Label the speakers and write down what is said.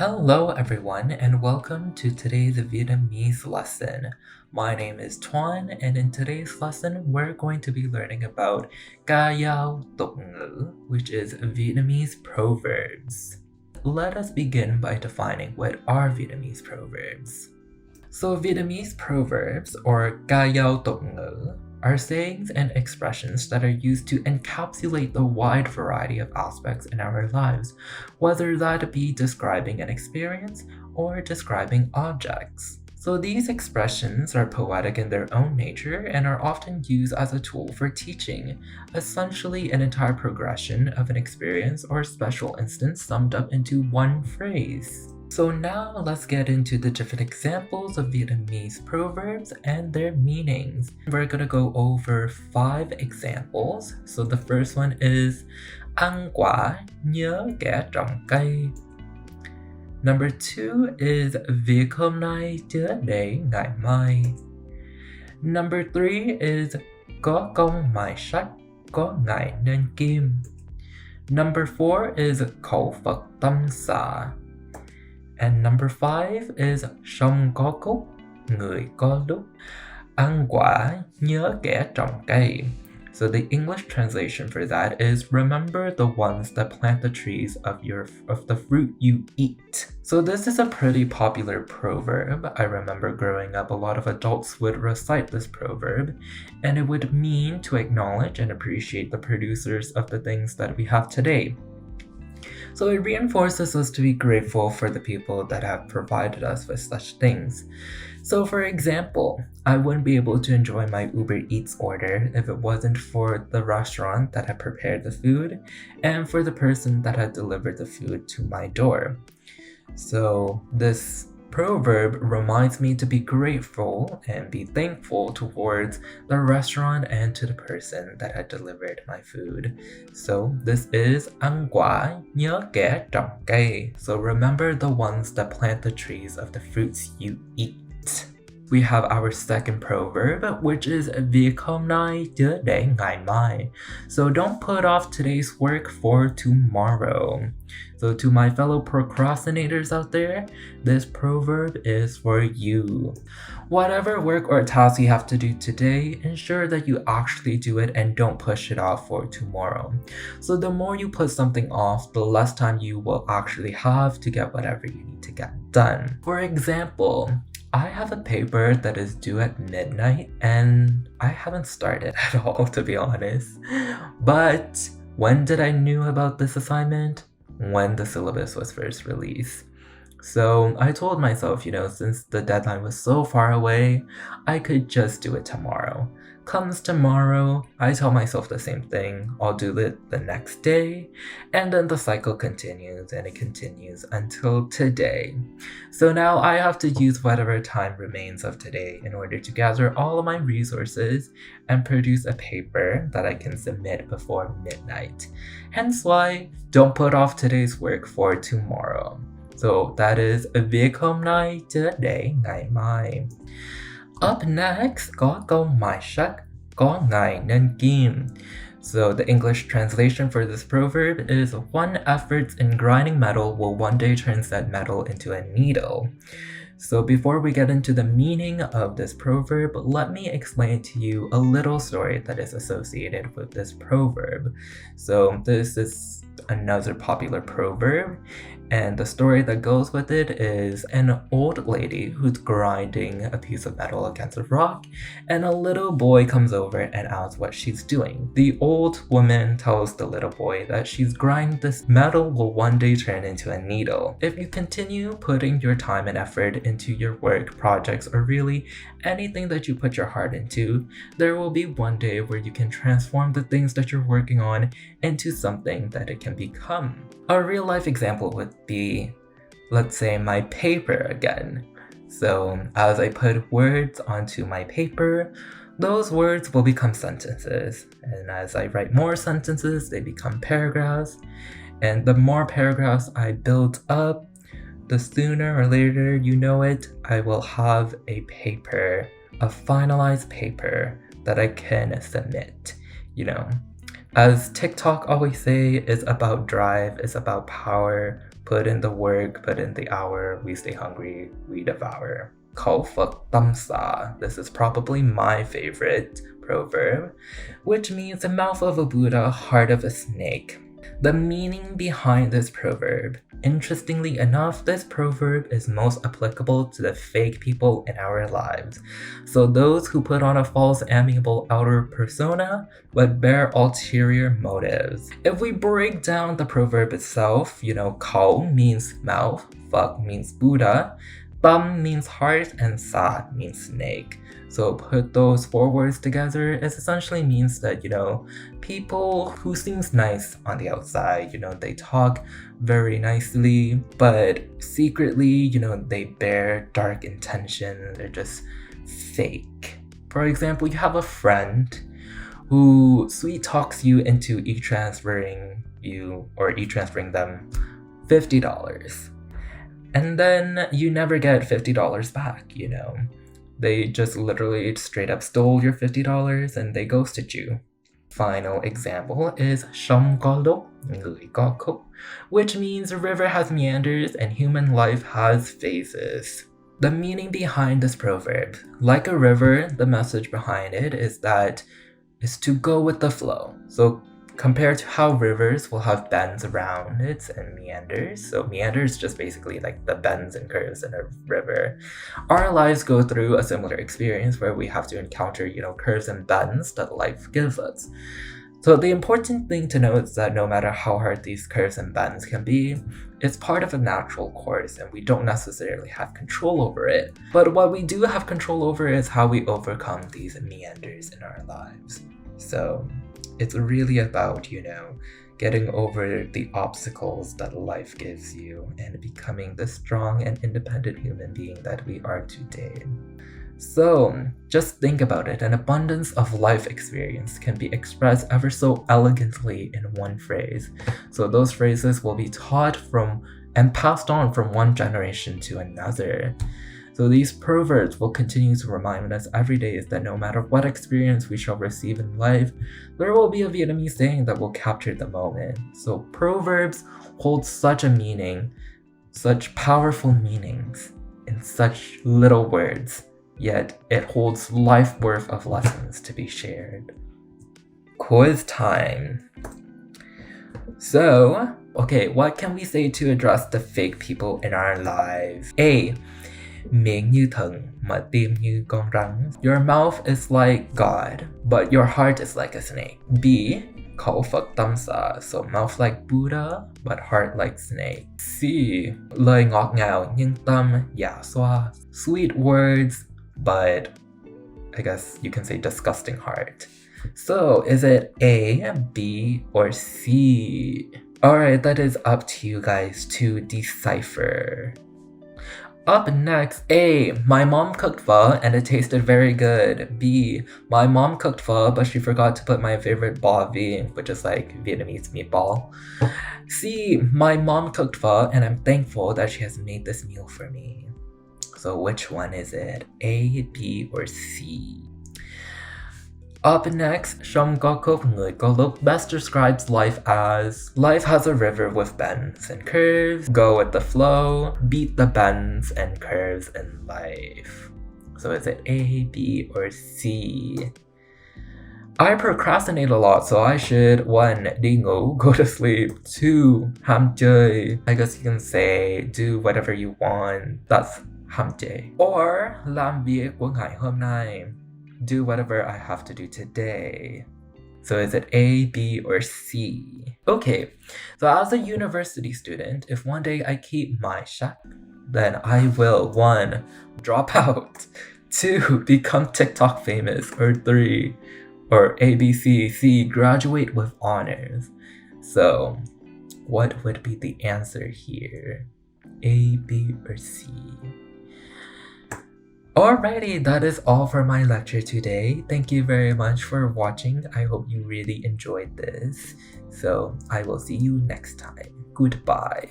Speaker 1: Hello everyone and welcome to today's Vietnamese lesson. My name is Tuan and in today's lesson we're going to be learning about ca dao tục ngữ, which is Vietnamese proverbs. Let us begin by defining what are Vietnamese proverbs. So Vietnamese proverbs or ca dao tục ngữ are sayings and expressions that are used to encapsulate the wide variety of aspects in our lives, whether that be describing an experience or describing objects. So these expressions are poetic in their own nature and are often used as a tool for teaching, essentially an entire progression of an experience or special instance summed up into one phrase. So now let's get into the different examples of Vietnamese proverbs and their meanings. We're gonna go over 5 examples. So the first one is ăn quả nhớ kẻ trồng cây. Number 2 is việc hôm nay chớ để ngày mai. Number 3 is có công mài sắt, có ngài nên kim. Number 4 is khẩu Phật tâm xả. And number 5 is sông có cúc, người có lúc, ăn quả nhớ kẻ trồng cây. So the English translation for that is remember the ones that plant the trees of the fruit you eat. So this is a pretty popular proverb. I remember growing up, a lot of adults would recite this proverb, and it would mean to acknowledge and appreciate the producers of the things that we have today. So it reinforces us to be grateful for the people that have provided us with such things. So for example, I wouldn't be able to enjoy my Uber Eats order if it wasn't for the restaurant that had prepared the food and for the person that had delivered the food to my door. So this proverb reminds me to be grateful and be thankful towards the restaurant and to the person that had delivered my food. So this is ăn quả nhớ kẻ trồng cây. So remember the ones that plant the trees of the fruits you eat. We have our second proverb, which is việc hôm nay chớ để ngày mai. So don't put off today's work for tomorrow. So to my fellow procrastinators out there, this proverb is for you. Whatever work or task you have to do today, ensure that you actually do it and don't push it off for tomorrow. So the more you put something off, the less time you will actually have to get whatever you need to get done. For example, I have a paper that is due at midnight and I haven't started at all, to be honest. But when did I knew about this assignment? When the syllabus was first released. So I told myself, since the deadline was so far away, I could just do it tomorrow. Comes tomorrow, I tell myself the same thing. I'll do it the next day, and then the cycle continues and it continues until today. So now I have to use whatever time remains of today in order to gather all of my resources and produce a paper that I can submit before midnight. Hence why, don't put off today's work for tomorrow. So that is việc hôm nay chớ để ngày mai. Up next, có công mài sắt, có ngài nên kim. So the English translation for this proverb is one effort in grinding metal will one day turn that metal into a needle. So before we get into the meaning of this proverb, let me explain to you a little story that is associated with this proverb. So this is another popular proverb, and the story that goes with it is an old lady who's grinding a piece of metal against a rock, and a little boy comes over and asks what she's doing. The old woman tells the little boy that she's grinding this metal will one day turn into a needle. If you continue putting your time and effort into your work, projects, or really anything that you put your heart into, there will be one day where you can transform the things that you're working on into something that it can become. A real life example would be, let's say, my paper again. So as I put words onto my paper, those words will become sentences. And as I write more sentences, they become paragraphs. And the more paragraphs I build up, the sooner or later, I will have a paper, a finalized paper that I can submit. As TikTok always say, it's about drive, it's about power, put in the work, put in the hour, we stay hungry, we devour. Khẩu Phật tâm xả. This is probably my favorite proverb, which means the mouth of a Buddha, heart of a snake. The meaning behind this proverb. Interestingly enough, this proverb is most applicable to the fake people in our lives. So those who put on a false amiable outer persona but bear ulterior motives. If we break down the proverb itself, khẩu means mouth, Phật means Buddha, Tam means heart, and Sa means snake. So put those four words together, it essentially means that, people who seems nice on the outside, they talk very nicely, but secretly, they bear dark intention. They're just fake. For example, you have a friend who sweet talks you into e-transferring them $50. And then you never get $50 back, They just literally straight up stole your $50 and they ghosted you. Final example is Sông có lúc, người có khúc, which means a river has meanders and human life has phases. The meaning behind this proverb, like a river, the message behind it is to go with the flow. So compared to how rivers will have bends around it and meanders. So meanders just basically like the bends and curves in a river. Our lives go through a similar experience where we have to encounter, curves and bends that life gives us. So the important thing to note is that no matter how hard these curves and bends can be, it's part of a natural course and we don't necessarily have control over it. But what we do have control over is how we overcome these meanders in our lives. So it's really about, getting over the obstacles that life gives you and becoming the strong and independent human being that we are today. So just think about it. An abundance of life experience can be expressed ever so elegantly in one phrase. So those phrases will be taught from and passed on from one generation to another. So these proverbs will continue to remind us every day is that no matter what experience we shall receive in life, there will be a Vietnamese saying that will capture the moment. So proverbs hold such a meaning, such powerful meanings in such little words, yet it holds life worth of lessons to be shared. Quiz time. So, what can we say to address the fake people in our lives? A. Miệng như thần mà tim như con rắn. Your mouth is like God, but your heart is like a snake. B. Khẩu Phật tâm xả. So mouth like Buddha, but heart like snake. C. Lời ngọt ngào nhưng tâm dạ xoa. Sweet words, but I guess you can say disgusting heart. So is it A, B, or C? Alright, that is up to you guys to decipher. Up next, A. My mom cooked pho and it tasted very good. B. My mom cooked pho but she forgot to put my favorite bò vi, which is like Vietnamese meatball. C. My mom cooked pho and I'm thankful that she has made this meal for me. So which one is it? A, B, or C? Up next, Sông có khúc người có lúc best describes life as life has a river with bends and curves, go with the flow, beat the bends and curves in life. So is it A, B, or C? I procrastinate a lot, so I should 1. Đi ngủ, go to sleep. 2. Ham chơi. I guess you can say do whatever you want. That's ham chơi. Or làm việc của ngày hôm nay. Do whatever I have to do today. So is it A, B, or C? Okay, so as a university student, if one day I keep my shot, then I will 1. Drop out, 2. Become TikTok famous, or 3. Or A, B, C, graduate with honors. So what would be the answer here? A, B, or C? Alrighty, that is all for my lecture today. Thank you very much for watching. I hope you really enjoyed this. So I will see you next time. Goodbye.